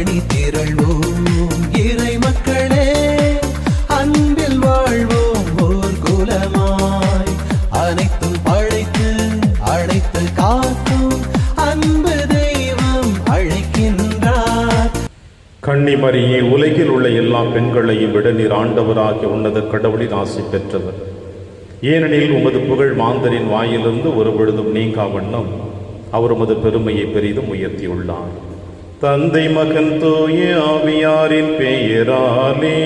அணி திரள்வோம் இறை மக்களே, அன்பில் வாழ்வோம் ஓர் குலமாய். அனைத்தும் படைத்து அழைத்து காக்கும் அன்பு தெய்வம் அழைக்கின்றார். கன்னிமரியே, உலகில் உள்ள எல்லா பெண்களையும் விட நீர் ஆண்டவராகிய உன்னத கடவுளின் ஆசி பெற்றவர். ஏனெனில் உமது புகழ் மாந்தரின் வாயிலிருந்து ஒரு பொழுதும் நீங்கா வண்ணம் அவர் உமது பெருமையை பெரிதும் உயர்த்தியுள்ளார். தந்தை மகன் தூய ஆவியாரின் பெயராலே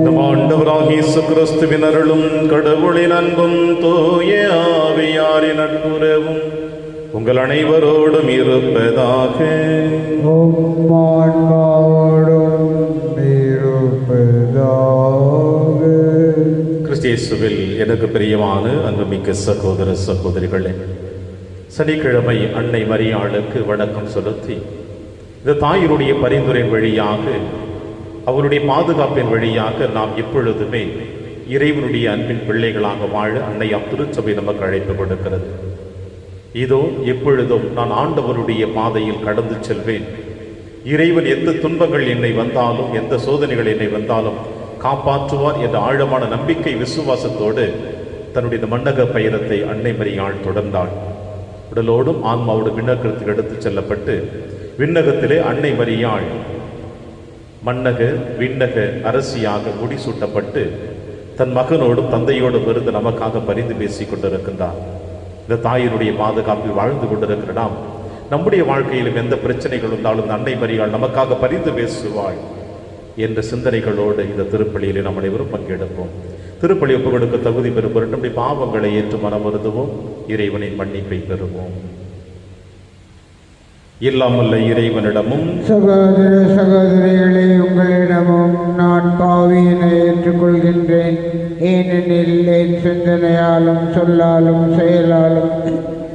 நம் ஆண்டவராகிய இயேசு கிறிஸ்துவின் அருளும் கடவுளின் அன்பும் தூய ஆவியாரின் நட்புறவும் உங்கள் அனைவரோடும் இருப்பதாக. கிறிஸ்தியேசுவில் எனக்கு பிரியமான அன்புமிக்க சகோதர சகோதரிகளே, சனிக்கிழமை அன்னை மரியாளுக்கு வணக்கம் செலுத்தி இந்த தாயினுடைய பரிந்துரையின் வழியாக, அவருடைய பாதுகாப்பின் வழியாக நாம் எப்பொழுதுமே இறைவனுடைய அன்பின் பிள்ளைகளாக வாழ அன்னையாம் திருச்சபை நமக்கு அழைப்பு கொடுக்கிறது. இதோ எப்பொழுதும் நான் ஆண்டவருடைய பாதையில் கடந்து செல்வேன். இறைவன் எந்த துன்பங்கள் என்னை வந்தாலும், எந்த சோதனைகள் என்னை வந்தாலும் காப்பாற்றுவார் என்ற ஆழமான நம்பிக்கை விசுவாசத்தோடு தன்னுடைய மன்னக பயணத்தை அன்னை மரியாள் தொடர்ந்தாள். உடலோடும் ஆன்மாவோடு விண்ணகத்துக்கு எடுத்துச் செல்லப்பட்டு விண்ணகத்திலே அன்னை மரியாள் மன்னக விண்ணக அரசியாக முடிசூட்டப்பட்டு தன் மகனோடும் தந்தையோடும் இருந்து நமக்காக பரிந்து பேசிக் கொண்டிருக்கின்றார். இந்த தாயினுடைய பாதுகாப்பில் வாழ்ந்து கொண்டிருக்கிற நாம் நம்முடைய வாழ்க்கையிலும் எந்த பிரச்சனைகள் இருந்தாலும் இந்த அன்னை மரியாள் நமக்காக பரிந்து பேசுவாள் என்ற சிந்தனைகளோடு இந்த திருப்பலியிலே நாம் அனைவரும் பங்கெடுப்போம். திருப்பலி ஒப்பு கொடுக்க தகுதி பெறும் பொருட்டு நம்முடைய பாவங்களை ஏற்று மனம் வருந்துவோம், இறைவனின் மன்னிப்பை பெறுவோம். இல்லாமல்ல இறைவனிடமும் சகோதர சகோதரிகளே, உங்களிடமும் நான் பாவியினை ஏற்றுக்கொள்கின்றேன். ஏனெனில் என் சிந்தனையாலும் சொல்லாலும் செயலாலும்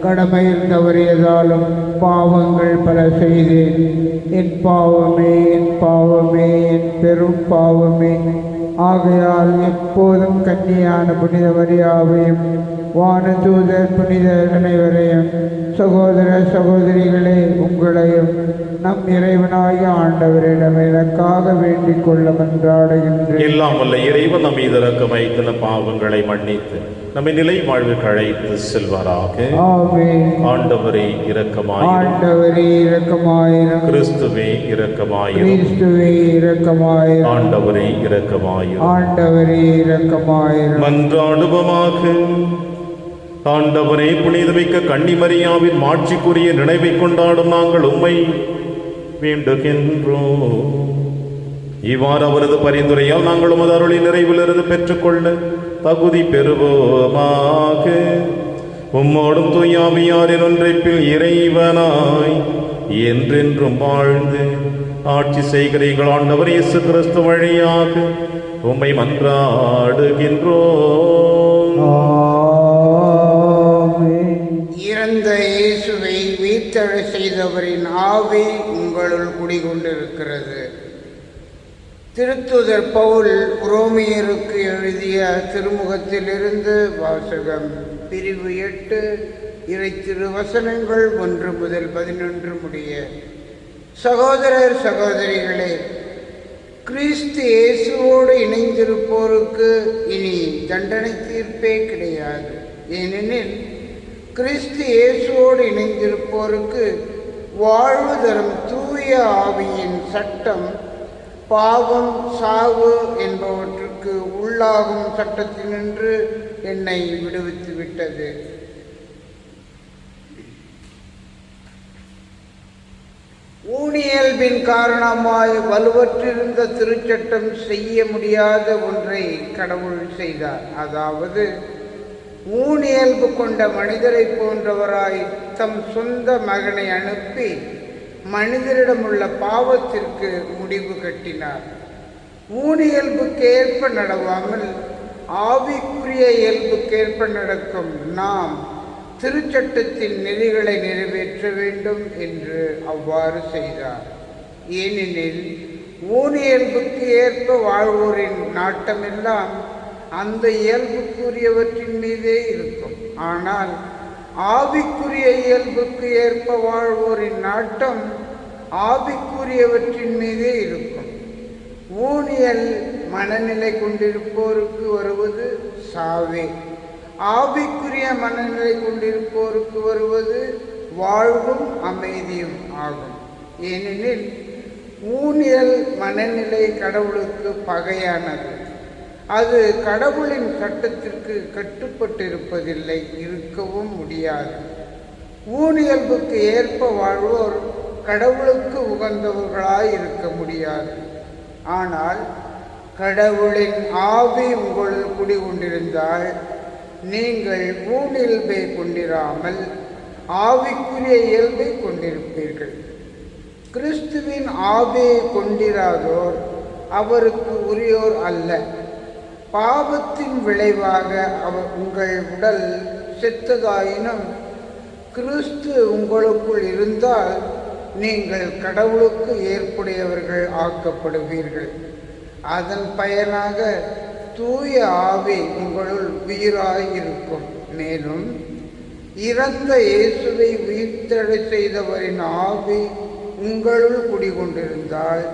கடமையில் தவறியதாலும் பாவங்கள் பல செய்தேன். என் பாவமே, என் பாவமே, என் பெரும் பாவமே. ஆகையால் எப்போதும் கன்னியான புனித மரியாவையும் வானதூதர் புனித அனைவரையும் சகோதர சகோதரிகளே உங்களையும் நம் இறைவனாகிய ஆண்டவரிடம் எனக்காக வேண்டிக் கொள்ள மன்றாடுகின்றேன். எல்லாம் வல்ல இறைவன் நம் மீது இரக்கம் வைத்து நம் பாவங்களை மன்னித்து நம்மை நிலை வாழ்வுக்கு அழைத்து செல்வாராக. ஆமென். ஆண்டவரே இரக்கமாயிரும். ஆண்டவரே இரக்கமாயிரும். கிறிஸ்துவே இரக்கமாயிரும். கிறிஸ்துவே இரக்கமாயிரும். ஆண்டவரே இரக்கமாயிரும். ஆண்டவரே இரக்கமாயிரும். மன்றாடுவோமாக. ஆண்டவரே, புனிதமிக்க கன்னிமரியாவின் மாட்சிக்குரிய நினைவை கொண்டாடும் நாங்கள் உம்மை வேண்டுகின்றோம். இவ்வாறு அவரது பரிந்துரையால் நாங்கள் உமது அருளின் நிறைவிலிருந்து பெற்றுக்கொள்ள தகுதி பெறுவோமாக. உம்மோடும் தூயாவியாரின் ஒன்றைப்பில் இறைவனாய் என்றென்றும் வாழ்ந்து ஆட்சி செய்கிறீர்கள் ஆண்டவர் இயேசு கிறிஸ்து வழியாக உம்மை மன்றாடுகின்றோம். இறந்த இயேசுவை உயிர்த்தெழ செய்தவரின் ஆவி உங்களுள் குடிகொண்டிருக்கிறது. திருத்தூதர் பவுல் உரோமியருக்கு எழுதிய திருமுகத்திலிருந்து வாசகம். பிரிவு 8 இறை திருவசனங்கள் 1 முதல் 11 முடிய. சகோதரர் சகோதரிகளே, கிறிஸ்து இயேசுவோடு இணைந்திருப்போருக்கு இனி தண்டனை தீர்ப்பே கிடையாது. ஏனெனில் கிறிஸ்து இயேசுவோடு இணைந்திருப்போருக்கு வாழ்வு தரும் தூய ஆவியின் சட்டம் பாவம், சாவு என்பவற்றுக்கு உள்ளாகும் சட்டத்தினின்று என்னை விடுவித்து விட்டது. ஊனியல்பின் காரணமாய் வலுவற்றிருந்த திருச்சட்டம் செய்ய முடியாத ஒன்றை கடவுள் செய்தார். அதாவது ஊனியல்பு கொண்ட மனிதரை போன்றவராய் தம் சொந்த மகனை அனுப்பி மனிதரிடமுள்ள பாவத்திற்கு முடிவு கட்டினார். ஊனியல்புக்கு ஏற்ப நடவாமல் ஆவிக்குரிய இயல்புக்கேற்ப நடக்கும் நாம் திருச்சட்டத்தின் நெறிகளை நிறைவேற்ற வேண்டும் என்று அவ்வாறு செய்தார். ஏனெனில் ஊனியல்புக்கு ஏற்ப வாழ்வோரின் நாட்டமெல்லாம் அந்த இயல்புக்குரியவற்றின் மீதே இருக்கும். ஆனால் ஆவிக்குரிய இயல்புக்கு ஏற்ப வாழ்வோரின் நாட்டம் ஆவிக்குரியவற்றின் மீதே இருக்கும். ஊனியல் மனநிலை கொண்டிருப்போருக்கு வருவது சாவே. ஆவிக்குரிய மனநிலை கொண்டிருப்போருக்கு வருவது வாழ்வும் அமைதியும் ஆகும். ஏனெனில் ஊனியல் மனநிலை கடவுளுக்கு பகையானது. அது கடவுளின் சட்டத்திற்கு கட்டுப்பட்டிருப்பதில்லை, இருக்கவும் முடியாது. ஊனியல்புக்கு ஏற்ப வாழ்வோர் கடவுளுக்கு உகந்தவர்களாய் இருக்க முடியாது. ஆனால் கடவுளின் ஆவி உங்களுள் குடிகொண்டிருந்தால் நீங்கள் ஊனியல்பை கொண்டிராமல் ஆவிக்குரிய இயல்பை கொண்டிருப்பீர்கள். கிறிஸ்துவின் ஆவியை கொண்டிராதோர் அவருக்கு உரியோர் அல்ல. பாவத்தின் விளைவாக உங்கள் உடல் செத்ததாயினும் கிறிஸ்து உங்களுக்குள் இருந்தால் நீங்கள் கடவுளுக்கு ஏற்புடையவர்கள் ஆக்கப்படுவீர்கள். அதன் பயனாக தூய ஆவி உங்களுள் உயிராய் இருக்கும். மேலும் இறந்த இயேசுவை உயிர்த்தெழச் செய்தவரின் ஆவி உங்களுள் குடிகொண்டிருந்தால்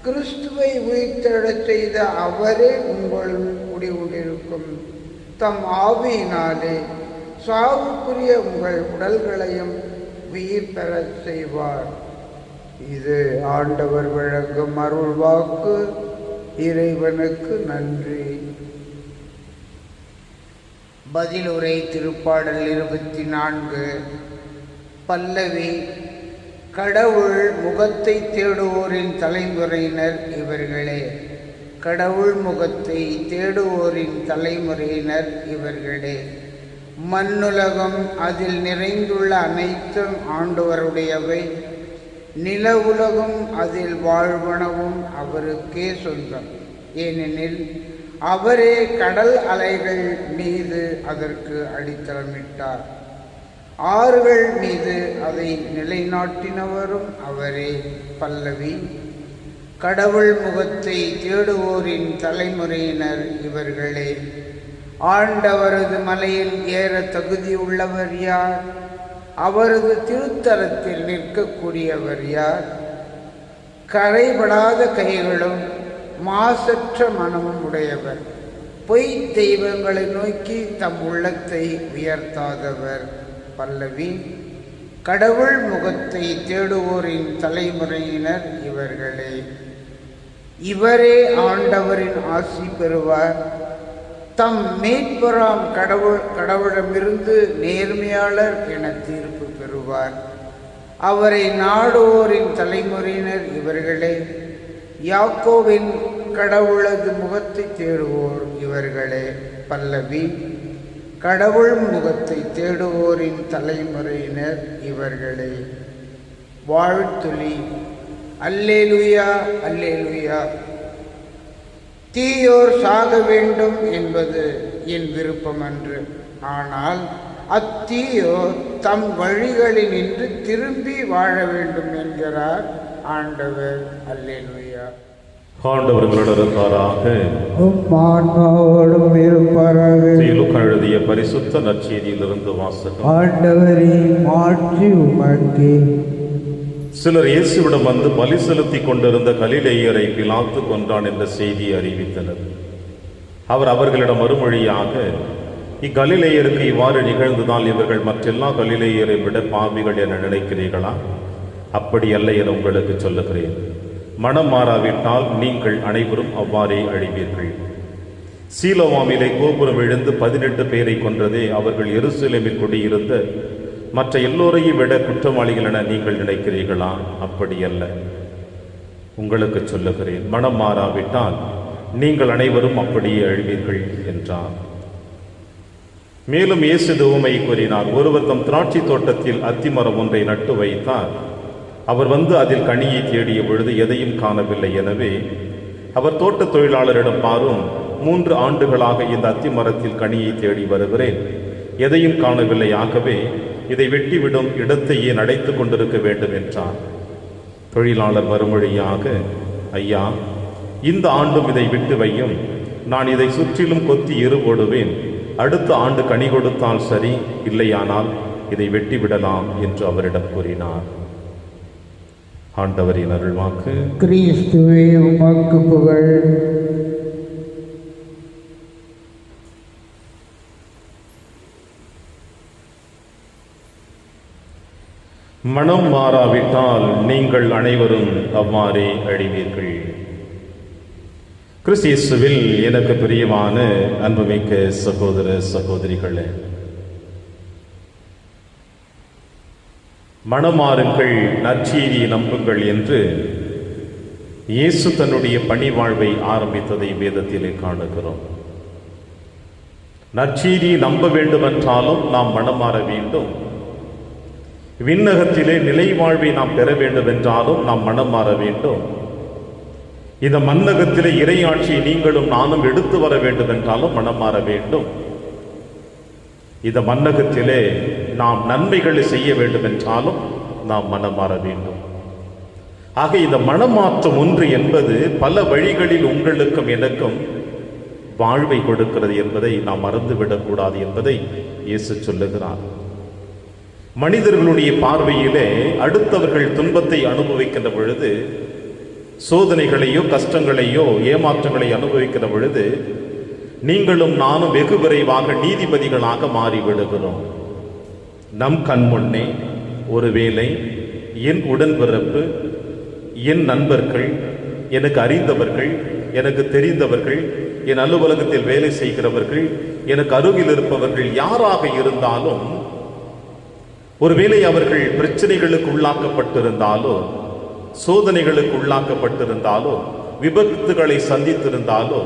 கிறிஸ்துவை உயிர்த்தெழச் செய்த அவரே உங்களுள் குடிகொண்டிருக்கும். தம் ஆவியினாலே சாவுக்குரிய உங்கள் உடல்களையும் உயிர் பெறச் செய்வார். இது ஆண்டவர் வழங்கும் அருள் வாக்கு. இறைவனுக்கு நன்றி. பதிலுரை திருப்பாடல் 24. பல்லவி. கடவுள் முகத்தை தேடுவோரின் தலைமுறையினர் இவர்களே. கடவுள் முகத்தை தேடுவோரின் தலைமுறையினர் இவர்களே. மண்ணுலகம் அதில் நிறைந்துள்ள அனைத்தும் ஆண்டவருடையவை. நில உலகம் அதில் வாழ்வனவும் அவருக்கே சொந்தம். ஏனெனில் அவரே கடல் அலைகள் மீது அதற்கு அடித்தளமிட்டார். ஆறுகள் மீது அதை நிலைநாட்டினவரும் அவரே. பல்லவி. கடவுள் முகத்தை தேடுவோரின் தலைமுறையினர் இவர்களே. ஆண்டவரது மலையில் ஏற தகுதியுள்ளவர் யார்? அவரது திருத்தலத்தில் நிற்கக்கூடியவர் யார்? கரைபடாத கைகளும் மாசற்ற மனமும் உடையவர். பொய் தெய்வங்களை நோக்கி தம் உள்ளத்தை உயர்த்தாதவர். பல்லவி. கடவுள் முகத்தை தேடுவோரின் தலைமுறையினர் இவர்களே. இவரே ஆண்டவரின் ஆசி பெறுவார். தம் மீட்பராம் கடவுளிடமிருந்து நேர்மையாளர் என தீர்ப்பு பெறுவார். அவரை நாடுவோரின் தலைமுறையினர் இவர்களே. யாக்கோவின் கடவுளது முகத்தை தேடுவோர் இவர்களே. பல்லவி. கடவுள் முகத்தை தேடுவோரின் தலைமுறையினர் இவர்களே. வாழ்த்துளி. அல்லேலுயா, அல்லேலுயா. தீயோர் சாக வேண்டும் என்பது என் விருப்பமன்று. ஆனால் அத்தீயோர் தம் வழிகளினின்று திரும்பி வாழ வேண்டும் என்கிறார் ஆண்டவர். அல்லேலுயா. ஆண்டவர்களோடு இருப்பாராக. ஆன்மாவோடும் இருப்பாராக. எழுதிய பரிசுத்த நற்செய்தியிலிருந்து வாசகம். ஆண்டவரே மாற்றி உமக்கே. சிலர் இயேசுவிடம் வந்து பலி செலுத்தி கொண்டிருந்த கலிலேயரை பிலாத்து கொன்றான் என்ற செய்தியை அறிவித்தனர். அவர் அவர்களிடம் மறுமொழியாக, இக்கலிலேயருக்கு இவ்வாறு நிகழ்ந்ததால் இவர்கள் மற்றெல்லா கலிலேயரை விட பாவிகள் என நினைக்கிறீர்களா? அப்படி அல்ல என உங்களுக்கு சொல்லுகிறேன். மனம் மாறாவிட்டால் நீங்கள் அனைவரும் அவ்வாறே அழிவீர்கள். சீலோவாமிலே கோபுரம் விழுந்து 18 பேரை கொன்றதே அவர்கள் எருசலேமில் குடியிருந்த மற்ற எல்லோரையும் விட குற்றவாளிகள் என நீங்கள் நினைக்கிறீர்களா? அப்படி அல்ல. உங்களுக்கு சொல்லுகிறேன், மனம் மாறாவிட்டால் நீங்கள் அனைவரும் அப்படியே அழிவீர்கள் என்றார். மேலும் இயேசு உவமை கூறினார். ஒருவர் தம் திராட்சை தோட்டத்தில் அத்திமரம் ஒன்றை நட்டு வைத்தார். அவர் வந்து அதில் கனியை தேடிய பொழுது எதையும் காணவில்லை. எனவே அவர் தோட்ட தொழிலாளரிடம், பாரும், 3 ஆண்டுகளாக இந்த அத்திமரத்தில் கனியை தேடி வருகிறேன், எதையும் காணவில்லை. ஆகவே இதை வெட்டிவிடும், இடத்தை ஏன் அடைத்து கொண்டிருக்க வேண்டும் என்றார். தொழிலாளர் மறுமொழியாக, ஐயா, இந்த ஆண்டும் இதை விட்டு வையும். நான் இதை சுற்றிலும் கொத்தி எரு போடுவேன். அடுத்த ஆண்டு கனி கொடுத்தால் சரி, இல்லையானால் இதை வெட்டிவிடலாம் என்று அவரிடம் கூறினார். ஆண்டவரின் அருள்வாக்கு. கிறிஸ்துவே உமக்கு புகழ். மனம் மாறாவிட்டால் நீங்கள் அனைவரும் அவ்வாறே அழிவீர்கள். கிறிஸ்து இயேசுவில் எனக்கு பிரியமான அன்புமிக்க சகோதர சகோதரிகளே, மனமாறுங்கள், நற்செய்தியை நம்புங்கள் என்று இயேசு தன்னுடைய பணி வாழ்வை ஆரம்பித்ததை வேதத்திலே காணுகிறோம். நற்செய்தியை நம்ப வேண்டுமென்றாலும் நாம் மனமாற வேண்டும். விண்ணகத்திலே நிலை வாழ்வை நாம் பெற வேண்டும் என்றாலும் நாம் மனம் மாற வேண்டும். இந்த மண்ணகத்திலே இறையாட்சியை நீங்களும் நானும் எடுத்து வர வேண்டும் என்றாலும் மனம் மாற வேண்டும். இந்த மண்ணகத்திலே நாம் நன்மைகளை செய்ய வேண்டும் என்றாலும் நாம் மனம் மாற வேண்டும். ஆக இந்த மனமாற்றம் ஒன்று என்பது பல வழிகளில் உங்களுக்கும் எனக்கும் வாழ்வை கொடுக்கிறது என்பதை நாம் மறந்துவிடக்கூடாது என்பதை இயேசு சொல்லுகிறார். மனிதர்களுடைய பார்வையிலே அடுத்தவர்கள் துன்பத்தை அனுபவிக்கின்ற பொழுது, சோதனைகளையோ கஷ்டங்களையோ ஏமாற்றங்களை அனுபவிக்கிற பொழுது, நீங்களும் நானும் வெகு விரைவாக நீதிபதிகளாக மாறிவிடுகிறோம். நம் கண் முன்னே ஒருவேளை என் உடன்பிறப்பு, என் நண்பர்கள், எனக்கு அறிந்தவர்கள், எனக்கு தெரிந்தவர்கள், என் அலுவலகத்தில் வேலை செய்கிறவர்கள், எனக்கு அருகில் இருப்பவர்கள் யாராக இருந்தாலும், ஒருவேளை அவர்கள் பிரச்சனைகளுக்கு உள்ளாக்கப்பட்டிருந்தாலோ, சோதனைகளுக்கு உள்ளாக்கப்பட்டிருந்தாலோ, விபத்துகளை சந்தித்திருந்தாலோ,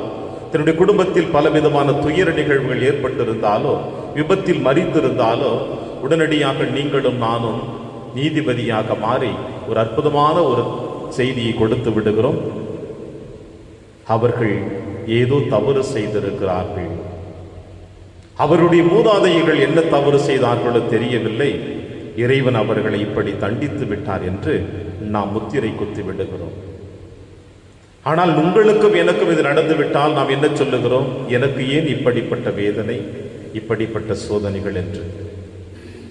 தன்னுடைய குடும்பத்தில் பலவிதமான துயர நிகழ்வுகள் ஏற்பட்டிருந்தாலோ, விபத்தில் மரித்திருந்தாலோ, உடனடியாக நீங்களும் நானும் நீதிபதியாக மாறி ஒரு அற்புதமான ஒரு செய்தியை கொடுத்து விடுகிறோம். அவர்கள் ஏதோ தவறு செய்திருக்கிறார்கள், அவருடைய மூதாதையர்கள் என்ன தவறு செய்தார்களோ தெரியவில்லை, இறைவன் அவர்களை இப்படி தண்டித்து விட்டார் என்று நாம் முத்திரை குத்தி விடுகிறோம். ஆனால் உங்களுக்கும் எனக்கும் இது நடந்துவிட்டால் நாம் என்ன சொல்லுகிறோம்? எனக்கு ஏன் இப்படிப்பட்ட வேதனை, இப்படிப்பட்ட சோதனைகள் என்று.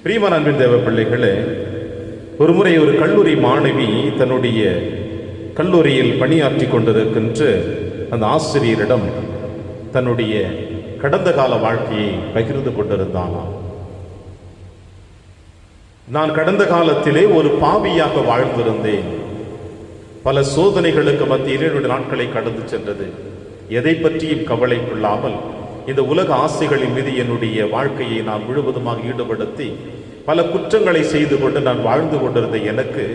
பிரியமான அன்பின் தேவ பிள்ளைகளே, ஒரு முறை ஒரு கல்லூரி மாணவி தன்னுடைய கல்லூரியில் பணியாற்றி கொண்டிருக்கின்ற அந்த ஆசிரியரிடம் தன்னுடைய கடந்த கால வாழ்க்கையை பகிர்ந்து கொண்டிருந்தானாம். நான் கடந்த காலத்திலே ஒரு பாவியாக வாழ்ந்திருந்தேன். பல சோதனைகளுக்கு மத்தியில் என்னுடைய நாட்களை கடந்து சென்றது. எதை பற்றியும் கவலை கொள்ளாமல் இந்த உலக ஆசைகளின் மீது என்னுடைய வாழ்க்கையை நான் முழுவதுமாக ஈடுபடுத்தி பல குற்றங்களை செய்து கொண்டு நான் வாழ்ந்து கொண்டிருந்த எனக்கு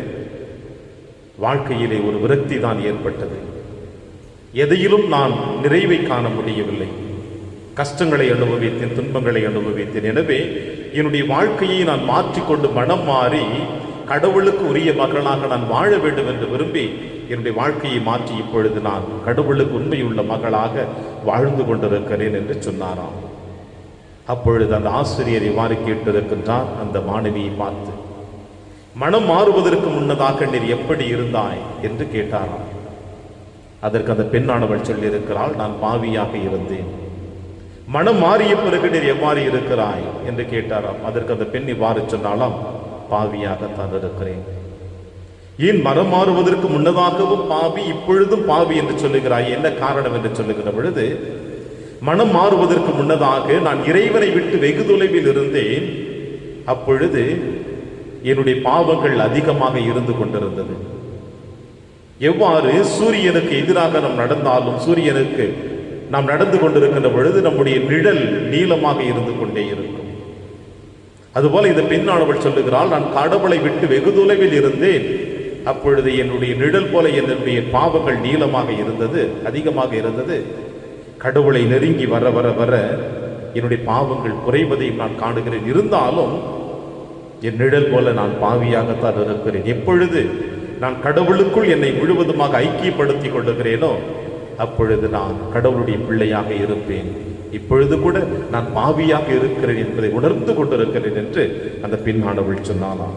வாழ்க்கையிலே ஒரு விரக்தி தான் ஏற்பட்டது. எதையிலும் நான் நிறைவை காண முடியவில்லை. கஷ்டங்களை அனுபவித்தேன், துன்பங்களை அனுபவித்தேன். எனவே என்னுடைய வாழ்க்கையை நான் மாற்றிக்கொண்டு மனம் மாறி கடவுளுக்கு உரிய மகளாக நான் வாழ வேண்டும் என்று விரும்பி என்னுடைய வாழ்க்கையை மாற்றி இப்பொழுது நான் கடவுளுக்கு உண்மையுள்ள மகளாக வாழ்ந்து கொண்டிருக்கிறேன் என்று சொன்னாராம். அப்பொழுது அந்த ஆசிரியர் இவ்வாறு கேட்டிருக்கின்றார் அந்த மாணவியை பார்த்து, மனம் மாறுவதற்கு முன்னதாக நீர் எப்படி இருந்தாய் என்று கேட்டாராம். அதற்கு அந்த பெண்ணானவள் சொல்லியிருக்கிறாள், நான் பாவியாக இருந்தேன். மனம் மாறிய பிறகு நீர் எவ்வாறு இருக்கிறாய் என்று கேட்டாராம். அதற்கு அந்த பெண் இவ்வாறு சொன்னாலாம், பாவியாகத்தான் இருக்கிறேன். ஏன் மனம் மாறுவதற்கு முன்னதாகவும் பாவி, இப்பொழுதும் பாவி என்று சொல்லுகிறாய், என்ன காரணம் என்று சொல்லுகிற பொழுது, மனம் மாறுவதற்கு முன்னதாக நான் இறைவனை விட்டு வெகு தொலைவில் இருந்தேன். அப்பொழுது என்னுடைய பாவங்கள் அதிகமாக இருந்து கொண்டிருந்தது. எவ்வாறு சூரியனுக்கு எதிராக நாம் நடந்தாலும், சூரியனுக்கு நாம் நடந்து கொண்டிருக்கின்ற பொழுது நம்முடைய நிழல் நீளமாக இருந்து கொண்டே இருக்கும். அதுபோல இந்த பெண்ணானவள் சொல்லுகிறாள், நான் கடவுளை விட்டு வெகு தொலைவில் இருந்தேன். அப்பொழுது என்னுடைய நிழல் போல என்னுடைய பாவங்கள் நீளமாக இருந்தது, அதிகமாக இருந்தது. கடவுளை நெருங்கி வர வர வர என்னுடைய பாவங்கள் குறைவதையும் நான் காணுகிறேன். இருந்தாலும் என் நிழல் போல நான் பாவியாகத்தான் இருக்கிறேன். எப்பொழுது நான் கடவுளுக்குள் என்னை முழுவதுமாக ஐக்கியப்படுத்திக் கொள்ளுகிறேனோ அப்பொழுது நான் கடவுளுடைய பிள்ளையாக இருப்பேன். இப்பொழுது கூட நான் பாவியாக இருக்கிறேன் என்பதை உணர்ந்து கொண்டிருக்கிறேன் என்று அந்த பெண்ணானவள் சொன்னாலாம்.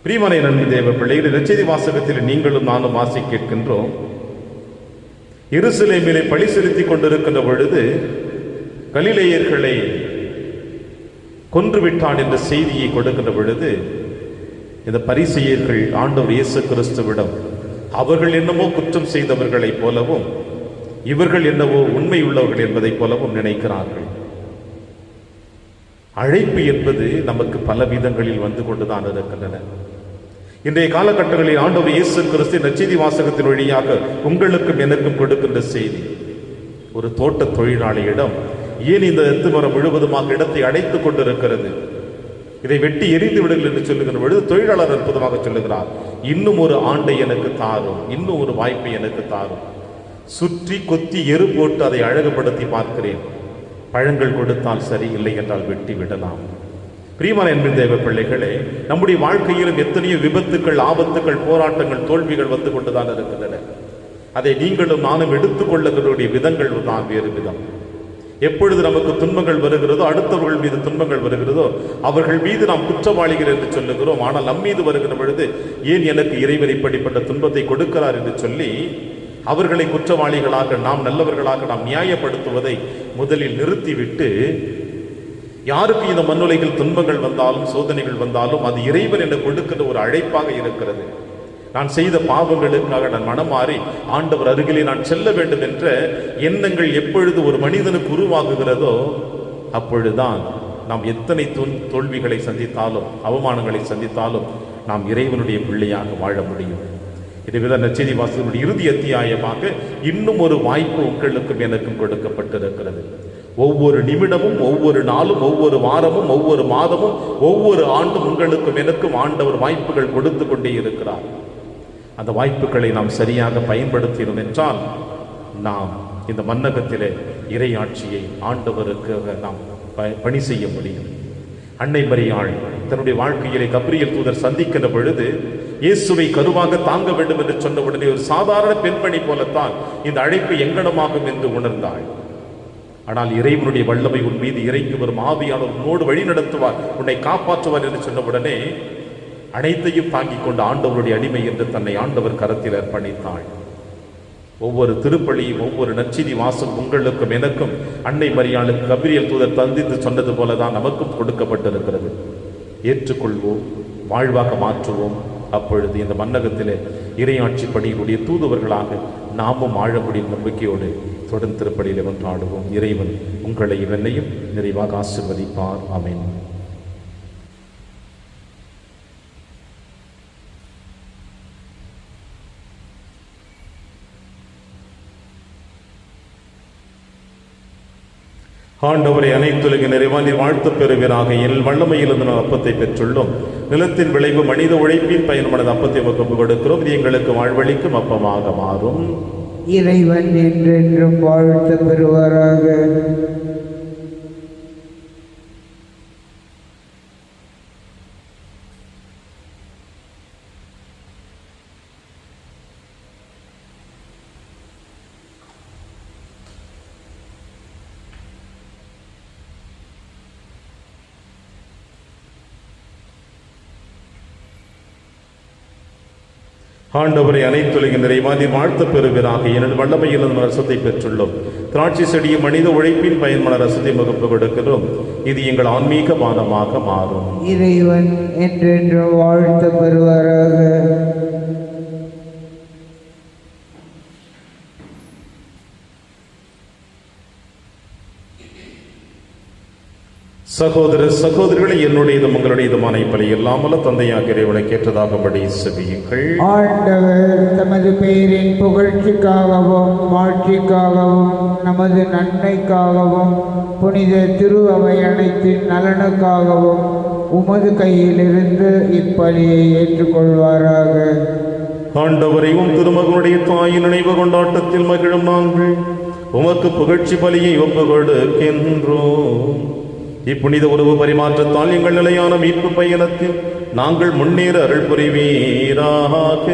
பிரியமான நன்றி தேவ பிள்ளைகள், நற்செய்தி வாசகத்தில் நீங்களும் நானும் வாசி கேட்கின்றோம். எருசலேமிலே பழி செலுத்திக் கொண்டிருக்கின்ற பொழுது கலிலேயர்களை கொன்றுவிட்டான் என்ற செய்தியை கொடுக்கின்ற பொழுது இந்த பரிசேயர்கள் ஆண்டவர் இயேசு கிறிஸ்துவிடம் அவர்கள் என்னவோ குற்றம் செய்தவர்களைப் போலவும் இவர்கள் என்னவோ உண்மை உள்ளவர்கள் என்பதைப் போலவும் நினைக்கிறார்கள். அழைப்பு என்பது நமக்கு பல விதங்களில் வந்து கொண்டுதான் இருக்கின்றன. இன்றைய காலகட்டங்களில் ஆண்டவர் இயேசு கிறிஸ்து நற்செய்தி வாசகத்தின் வழியாக உங்களுக்கும் எனக்கும் கொடுக்கின்ற செய்தி, ஒரு தோட்ட தொழிலாளியிடம் ஏன் இந்த எத்துமரம் முழுவதுமாக இடத்தை அடைத்துக் கொண்டிருக்கிறது, இதை வெட்டி எரிந்து விடுங்கள் என்று சொல்லுகின்ற பொழுது தொழிலாளர் அற்புதமாக சொல்லுகிறார், இன்னும் ஒரு ஆண்டை எனக்கு தாரும், இன்னும் ஒரு வாய்ப்பை எனக்கு தாரும். சுற்றி கொத்தி எரு போட்டு அதை அழகுபடுத்தி பார்க்கிறேன், பழங்கள் கொடுத்தால் சரி, இல்லை என்றால் வெட்டி விடலாம். பிரியமான என்பின் தேவ பிள்ளைகளே, நம்முடைய வாழ்க்கையிலும் எத்தனையோ விபத்துக்கள், ஆபத்துக்கள், போராட்டங்கள், தோல்விகள் வந்து கொண்டுதான் இருக்கின்றன. அதை நீங்களும் நானும் எடுத்துக்கொள்ளுகிற விதங்கள் தான் வேறு விதம். எப்பொழுது நமக்கு துன்பங்கள் வருகிறதோ, அடுத்தவர்கள் மீது துன்பங்கள் வருகிறதோ, அவர்கள் மீது நாம் குற்றவாளிகள் என்று சொல்லுகிறோம். ஆனால் நம் மீது வருகிற பொழுது ஏன் எனக்கு இறைவன் இப்படிப்பட்ட துன்பத்தை கொடுக்கிறார் என்று சொல்லி அவர்களை குற்றவாளிகளாக, நாம் நல்லவர்களாக நாம் நியாயப்படுத்துவதை முதலில் நிறுத்திவிட்டு, யாருக்கு இந்த மண்ணுலகில் துன்பங்கள் வந்தாலும் சோதனைகள் வந்தாலும் அது இறைவன் என்று கொடுக்கிற ஒரு அழைப்பாக இருக்கிறது. நான் செய்த பாவங்களுக்காக நான் மனம் மாறி ஆண்டவர் அருகிலே நான் செல்ல வேண்டும் என்ற எண்ணங்கள் எப்பொழுது ஒரு மனிதனுக்கு உருவாகுகிறதோ அப்பொழுதுதான் நாம் எத்தனை தோல்விகளை சந்தித்தாலும் அவமானங்களை சந்தித்தாலும் நாம் இறைவனுடைய பிள்ளையாக வாழ முடியும். இதுவித நற்செய்தி வாசகனுடைய இறுதி அத்தியாயமாக இன்னும் ஒரு வாய்ப்பு உங்களுக்கும் எனக்கும் கொடுக்கப்பட்டிருக்கிறது. ஒவ்வொரு நிமிடமும், ஒவ்வொரு நாளும், ஒவ்வொரு வாரமும், ஒவ்வொரு மாதமும், ஒவ்வொரு ஆண்டும் உங்களுக்கும் எனக்கும் ஆண்டவர் வாய்ப்புகள் கொடுத்து கொண்டே இருக்கிறார். அந்த வாய்ப்புகளை நாம் சரியாக பயன்படுத்தினோம் என்றால் நாம் இந்த மன்னகத்திலே இறையாட்சியை ஆண்டவருக்காக நாம் பணி செய்ய முடியும். அன்னை மரியாள் தன்னுடைய வாழ்க்கையிலே கப்ரியேல் தூதர் சந்திக்கின்ற பொழுது இயேசுவை கருவாக தாங்க வேண்டும் என்று சொன்ன உடனே ஒரு சாதாரண பெண்மணி போலத்தான் இந்த அழைப்பு எங்கனமாகும் என்று உணர்ந்தாள். ஆனால் இறைவனுடைய வல்லமை உன் மீது இறங்கி வரும் ஆவியானவர் உன்னோடு வழி நடத்துவார், உன்னை காப்பாற்றுவார் என்று சொன்ன உடனே அனைத்தையும் தாங்கிக் கொண்ட ஆண்டவருடைய அடிமை என்று தன்னை ஆண்டவர் கரத்தில் அர்ப்பணித்தாள். ஒவ்வொரு திருப்பலியும், ஒவ்வொரு நற்செய்தி வாசம் உங்களுக்கும் எனக்கும் அன்னை மரியாளுக்கு கப்ரியேல் தூதர் தந்தித்து சொன்னது போலதான் நமக்கும் கொடுக்கப்பட்டிருக்கிறது. ஏற்றுக்கொள்வோம், வாழ்வாக மாற்றுவோம். அப்பொழுது இந்த மன்னகத்திலே இறையாட்சி பணியினுடைய தூதுவர்களாக நாமும் வாழ முடியும் நம்பிக்கையோடு தொடர்ந்து திருப்பலியில் கொண்டாடுவோம். இறைவன் உங்களை இவனையும் நிறைவாக ஆசீர்வதிப்பார். ஆமென். ஆண்டவரை அனைத்துலக நிறைவாக நீர் வாழ்த்து பெறுவீராக. என் வல்லமையிலிருந்து நான் அப்பத்தை பெற்றுள்ளோம். நிலத்தின் விளைவு மனித உழைப்பின் பயணமானது அப்பத்தை ஒப்பு கொடுக்கிறோம். இது எங்களுக்கு வாழ்வழிக்கும் அப்பமாக மாறும். இறைவன் என்றென்றும் வாழ்த்து பெறுவாராக. ஆண்டவரை அனைத்துலக நிறைவாக நீர் வாழ்த்து பெறுவீராக. எனது வல்லமையிலிருந்து ரசத்தை பெற்றுள்ளோம். திராட்சை செடியும் மனித உழைப்பின் பயன்மான ரசத்தை முகப்பு கொடுக்கிறோம். இது எங்கள் ஆன்மீக பானமாக மாறும். இறைவன் என்றென்றும் வாழ்த்து பெறுவாராக. சகோதர சகோதரிகளை, என்னுடையதும் உங்களுடையதுமான இப்பலி இல்லாமல தந்தையாக இறைவனை கேட்டதாகபடி செவியுங்கள். ஆண்டவர் தமது பெயரின் புகழ்ச்சிக்காகவும் மாட்சிக்காகவும் நமது நன்மைக்காகவும் புனித திரு அவை அனைத்தின் நலனுக்காகவும் உமது கையிலிருந்து இப்பலியை ஏற்றுக்கொள்வாராக. ஆண்டவரையும் திருமகனுடைய தாயின் நினைவு கொண்டாட்டத்தில் மகிழும் நாங்கள் உமக்கு புகழ்ச்சி பலியை ஒப்பு கொடுக்கின்றோம். இப்புனித உறவு பரிமாற்றத்தால் எங்கள் நிலையான மீட்பு பயணத்தில் நாங்கள் முன்னேற அருள் புரிவீராக.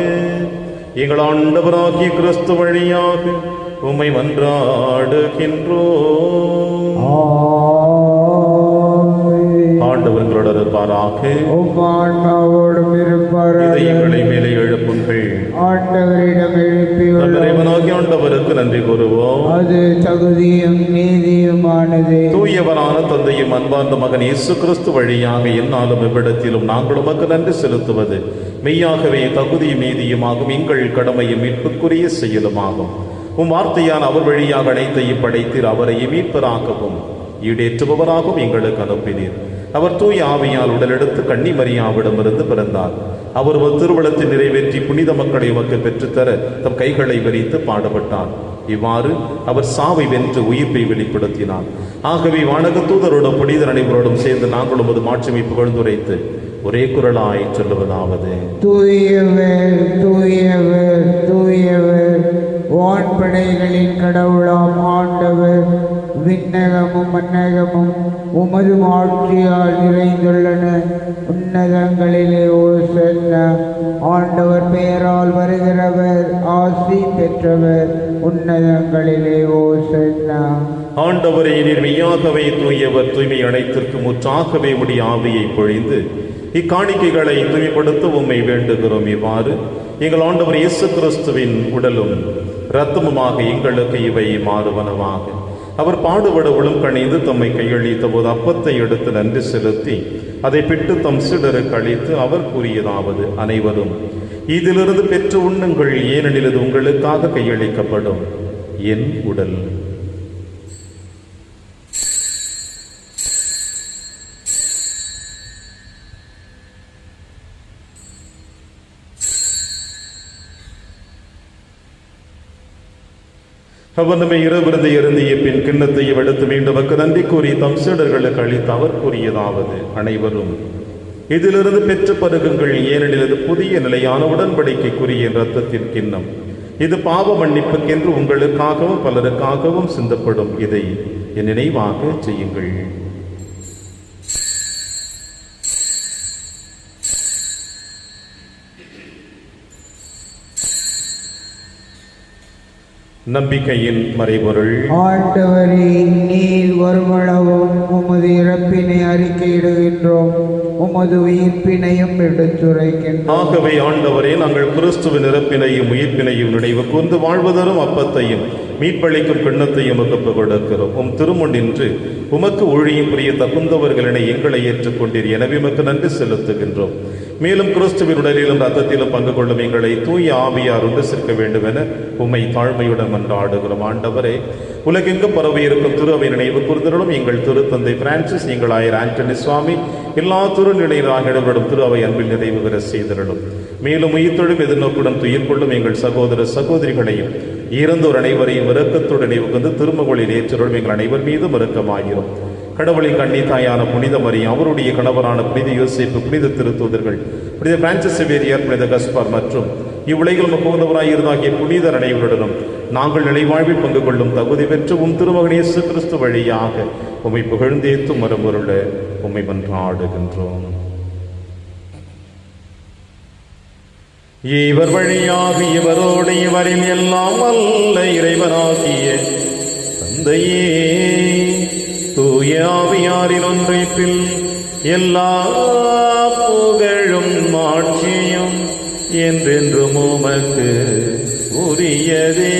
எங்கள் ஆண்டவராகிய கிறிஸ்து வழியாக உம்மை மன்றாடுகின்றோம். ஆண்டவர்களோடு இருப்பாராக. இதயங்களை மேலே எழுப்புங்கள். ஆண்டவரிடம் எழுப்பி இறைவனாகிய ஆண்டவருக்கு நன்றி கூறுவோம். அது தகுதியும் நீதியுமானது. தூயவரான தந்தையும் அன்பார்ந்த மகன் இயேசு கிறிஸ்து வழியாக எந்நாளும் இவ்விடத்திலும் நாங்கள் உமக்கு நன்றி செலுத்துவது மெய்யாகவே தகுதியும் நீதியுமாகும், எங்கள் கடமையும் மீட்புக்குரிய செயலுமாகும். உம் வார்த்தையால் அவர் வழியாக அனைத்தையும் படைத்தீர், அவரை மீட்பராகவும் ஈடேற்றுபவராகவும் எங்களுக்கு அனுப்பினீர். அவர் தூய ஆவியால் உடலெடுத்து கன்னி மரியாவிடமிருந்து பிறந்தார். அவர் ஒரு திருவுளத்தை நிறைவேற்றி புனித மக்களை உமக்கு பெற்றுத்தர தம் கைகளை விரித்து பாடுபட்டார். இவ்வாறு அவர் சாவை வென்று உயிர்ப்பை வெளிப்படுத்தினார். ஆகவே வானக தூதரோடும் புனிதர் அனைவரோடும் சேர்ந்து நாங்கள் உமது மாட்சிமை புகழ்ந்துரைத்து ஒரே குரலாய் சொல்லுவதாவது: தூயவர் தூயவர் தூயவர், வான்படைகளின் கடவுளாம் ஆண்டவர், விண்ணகமும் மன்னகமும் உமது ஆட்சியால் நிறைந்துள்ளன. உன்னதங்களிலே ஓசன்னா. ஆண்டவர் பெயரால் வருகிறவர் ஆசி பெற்றவர். உன்னதங்களிலே ஓசன்னா. ஆண்டவரே, நீர் மெய்யாகவே தூயவர், தூய்மை அனைத்திற்கு முற்றாகவே உடைய ஆவியை பொழிந்து இக்காணிக்கைகளை தூய்மைப்படுத்த உம்மை வேண்டுகிறோம். இவ்வாறு எங்கள் ஆண்டவர் இயேசு கிறிஸ்துவின் உடலும் இரத்தமுமாக எங்களுக்கு இவை மாறுவனவாக. அவர் பாடுபட உளம் தம்மை கையளித்த போது அப்பத்தை எடுத்து நன்றி செலுத்தி அதை பிட்டு தம் சீடருக்கு அளித்து அவர் கூறியதாவது: அனைவரும் இதிலிருந்து பெற்று உண்ணுங்கள், ஏனெனில் இது உங்களுக்காக கையளிக்கப்படும் என் உடல். அவர் நம்மை இரவிருந்தை இருந்திய பின் கிண்ணத்தையும் எடுத்து மீண்டும் நன்றி கூறி தம் சீடர்களுக்கு அளித்து அவர் கூறியதாவது: அனைவரும் இதிலிருந்து பெற்று பருகுங்கள், ஏனெனில் இது புதிய நிலையான உடன்படிக்கைக்குரிய இரத்தத்தின் கிண்ணம். இது பாவ மன்னிப்புக்கென்று உங்களுக்காகவும் பலருக்காகவும் சிந்தப்படும். இதை என் நினைவாக செய்யுங்கள். நம்பிக்கையின் மறைபொருள். ஆண்டவரே, நீர் வருமளவும் உமது இறப்பினை அறிக்கையிடுகின்றோம், உமது உயிர்ப்பினையும் எடுத்துரைக்கின்றோம். ஆகவே ஆண்டவரே, நாங்கள் கிறிஸ்துவின் இறப்பினையும் உயிர்ப்பினையும் நினைவு கூர்ந்து வாழ்வதரும் அப்பத்தையும் மீட்பளிக்கும் கிண்ணத்தையும் உமக்கு கொடுக்கிறோம். உம் திருமுன்னின்று உமக்கு ஊழியம் புரிய தகுந்தவர்களினை எங்களை ஏற்றுக்கொண்டீர். எனவே உமக்கு நன்றி செலுத்துகின்றோம். மேலும் கிறிஸ்துவின் உடலிலும் ரத்தத்திலும் பங்கு கொள்ளும் எங்களை தூய ஆவியார் ஒன்று சேர்க்க வேண்டும் என உம்மை தாழ்மையுடன் மன்றாடுகிறோம். ஆண்டவரே, உலகெங்கும் பரவி இருக்கும் திரு அவை நினைவு கூர்ந்தருளும் எங்கள் திருத்தந்தை பிரான்சிஸ், எங்கள் ஆயர் ஆண்டனி சுவாமி, எல்லா திருநிலையிலாக இடப்படும் திரு அவை அன்பில் நிறைவுகிற செய்தருளும். மேலும் உயிர்த்தொழும் எதிர்நோக்குடன் துயிர் கொள்ளும் எங்கள் சகோதர சகோதரிகளையும் இறந்தோர் அனைவரையும் இரக்கத்துடன் நினைவுகொண்டு திருமகளில் ஏற்றருளும் எங்கள் அனைவர் மீதும் இரக்கமாகிறோம். கடவுளின் கண்ணி தாயான புனித மரியா, அவருடைய கணவரான புனித யோசேப்பு, புனித திருத்தூதர்கள், புனித பிரான்சிஸ் சேவியர், புனித கஸ்பார் மற்றும் இவ்வுலகில் முகவந்தவராயிருந்தாகிய புனிதர் அனைவருடனும் நாங்கள் நிலைவாழ்வில் பங்கு கொள்ளும் தகுதி பெற்று உம் திருமகன் இயேசு கிறிஸ்து வழியாக உம்மை புகழ்ந்தேத்தும் மரபொருள உம்மை மன்றாடுகின்றோம். இவர் வழியாக இவரோடு இவரில் எல்லாம் வல்ல இறைவனாகிய தந்தையே, தூய ஆவியாரின் ஒன்றைப்பில் எல்லா புகழும் ஆட்சியும் என்றென்றும் உமக்கு உரியதே.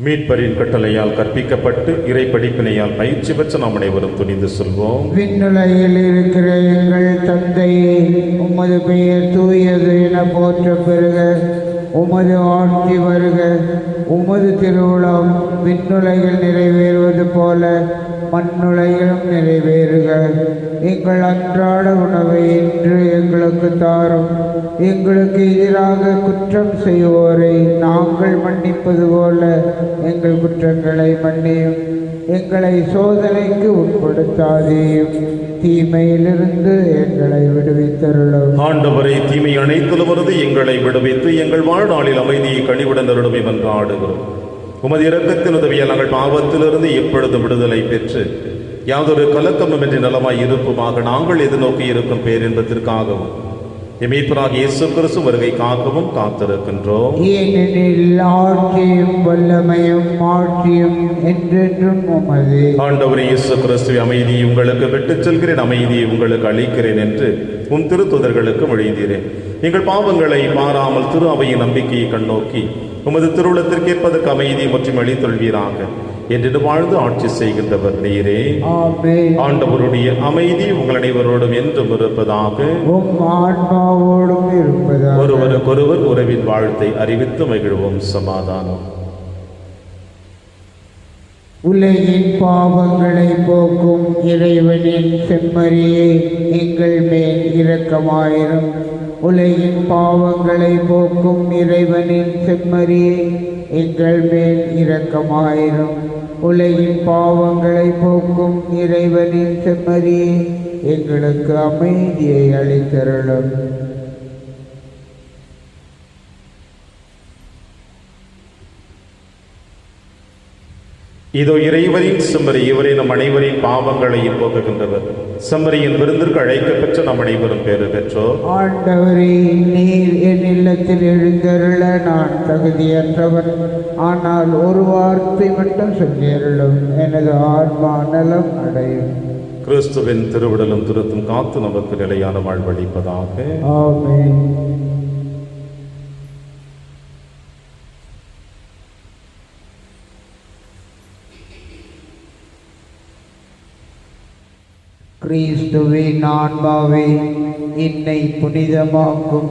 மீட்பரின் கட்டளையால் கற்பிக்கப்பட்டு இறை படிப்பினையால் பயிற்சி பெற்ற நாம் அனைவரும் துணிந்து சொல்வோம். விண்ணுலகில் இருக்கிற எங்கள் தந்தையே, உமது பெயர் தூயது என போற்ற பெறுக. உமது ஆட்சி வருக. உமது திருவுளம் விண்ணுலகில் நிறைவேறுவது போல மண்ணுலகிலும் நிறைவேறுக. எங்கள் அன்றாட உணவை இன்று எங்களுக்கு தாரும். எங்களுக்கு எதிராக குற்றம் செய்வோரை நாங்கள் மன்னிப்பது போல எங்கள் குற்றங்களை மன்னியும். எங்களை சோதனைக்கு உட்படுத்தாதேயும், தீமையிலிருந்து எங்களை விடுவித்தருளும். ஆண்டவரை, தீமை அனைத்திலுமிருந்து எங்களை விடுவித்து எங்கள் வாழ்நாளில் அமைதியை கனிவுடன் அருளுமை மன்றாடுகிறோம். உமது இரக்கத்தின் உதவியால் நாங்கள் பாவத்திலிருந்து எப்பொழுதும் விடுதலை பெற்று யாதொரு கலக்கமுமின்றி நலமாய் இருப்புமாக நாங்கள் எதிர்நோக்கி இருக்கும் பேரின்பத்திற்காகவும் மீட்பராக இயேசு கிறிஸ்து வருகைக்காகவும் காத்திருக்கின்றோம். ஏனெனில் ஆட்சியும் வல்லமையும் மாட்சியும் என்றென்றும் உமது. ஆண்டவரே இயேசு கிறிஸ்துவை அமைதியை உங்களுக்கு விட்டுச் செல்கிறேன், அமைதியை உங்களுக்கு அளிக்கிறேன் என்று உம் திருத்துதர்களுக்கு மொழிந்தீரேன். எங்கள் பாவங்களை பாராமல் திரு அவையின் நம்பிக்கையை கண்ணோக்கி உமது திருவுளத்திற்கு ஏற்பதற்கு அமைதியை மற்றும் அளித்தொள்வீராக என்று வாழ்ந்து ஆட்சி செய்கின்றவர் நீரே. ஆமென். ஆண்டவருடைய அமைதி உங்கள் அனைவரோடும் என்றும் இருப்பதாக. உம் ஆன்மாவோடும் இருப்பதாக. ஒருவருக்கொருவர் உறவின் வாழ்த்தை அறிவித்து மகிழ்வோம். சமாதானம். உலகின் பாவங்களை போக்கும் இறைவனின் செம்மறியே, எங்கள் மேல் இரக்கமாயிரும். உலகின் பாவங்களை போக்கும் இறைவனின் செம்மறியே, எங்கள் மேல் இரக்கமாயிரும். உலகின் பாவங்களை போக்கும் இறைவனின் செம்மறியே, எங்களுக்கு அமைதியை அளித்தருளும். இதோ இறைவனின் செம்மறி, இவரை நம் அனைவரின் பாவங்களையும் போக்குகின்றவர். செம்மறியின் விருந்திற்கு அழைக்கப்பெற்ற நம் அனைவரும் பேறு பெற்றோர். ஆண்டவரே, நீர் என் இல்லத்தில் எழுந்தருள நான் தகுதியற்றவன். ஆனால் ஒரு வார்த்தை மட்டும் சொல்லியருளும், எனது ஆன்மா நலம் அடையும். கிறிஸ்துவின் திருவிடலும் திருத்தும் காத்து நமக்கு நிலையான வாழ்வளிப்பதாக. ஆமென். கிறிஸ்துவின் ஆன்மாவே, என்னை புனிதமாக்கும்.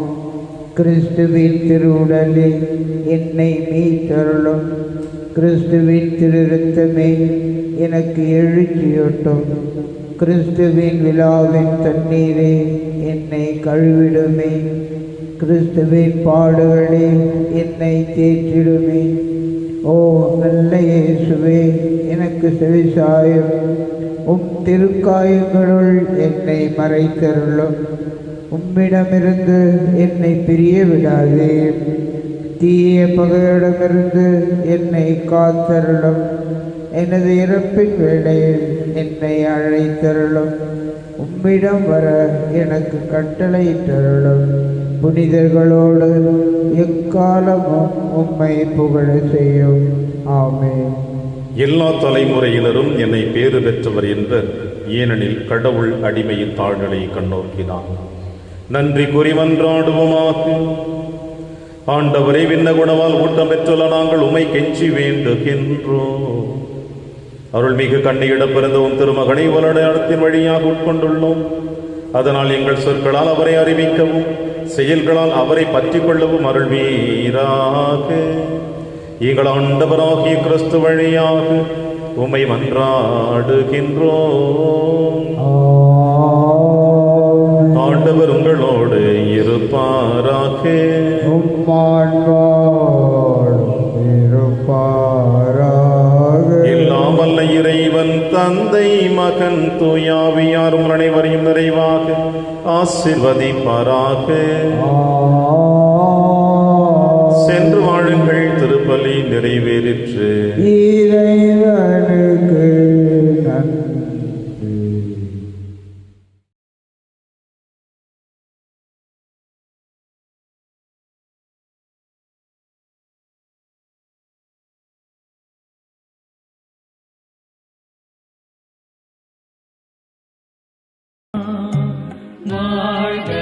கிறிஸ்துவின் திருவுடலே, என்னை மீட்டருளும். கிறிஸ்துவின் திருரத்தமே, எனக்கு எழுச்சியூட்டும். கிறிஸ்துவின் விழாவின் தண்ணீரே, என்னை கழுவிடுமே. கிறிஸ்துவின் பாடுகளே, என்னை தேற்றிடுமே. ஓ நல்ல இயேசுவே, எனக்கு செவிசாயும். உம் திருக்காயங்களுள் என்னை மறைத்தருளும். உம்மிடமிருந்து என்னை பிரிய விடாதே. தீய பகையிடமிருந்து என்னை காத்தருளும். எனது இறப்பின் வேளையில் என்னை அழைத்தருளும். உம்மிடம் வர எனக்கு கட்டளையிட்டருளும். புனிதர்களோடு எக்காலமும் உம்மை புகழ செய்யும். ஆமென். எல்லா தலைமுறையினரும் என்னை பேறு பெற்றவர் என்பர், ஏனெனில் கடவுள் அடிமையின் தாழ்நிலையை கண்ணோக்கினார். நன்றி கூறி மன்றாடுவோமாக. ஆண்டவரே, விண்ணகுணவால் ஊட்டம் பெற்றுள்ள நாங்கள் உம்மை கெஞ்சி வேண்டுகின்றோம். அருள்மிகு கண்ணியிடம் பிறந்தவும் திருமகனை வளடையாளத்தின் வழியாக உட்கொண்டுள்ளோம். அதனால் எங்கள் சொற்களால் அவரை அறிவிக்கவும் செயல்களால் அவரை பற்றி கொள்ளவும் அருள்வீராக. எங்கள் ஆண்டவராகிய கிறிஸ்து வழியாக உம்மை மன்றாடுகின்றோம். ஆண்டவர் உங்களோடு இருப்பாராக. எல்லாம் வல்ல இறைவன் தந்தை, மகன், தூயாவியார் உங்கள் அனைவரையும் நிறைவாக ஆசீர்வதிப்பாராக. சென்று வாழுங்கள், திருப்பலி நிறைவேறிற்று. இறைவனுக்கு நன்றி. வாழ்க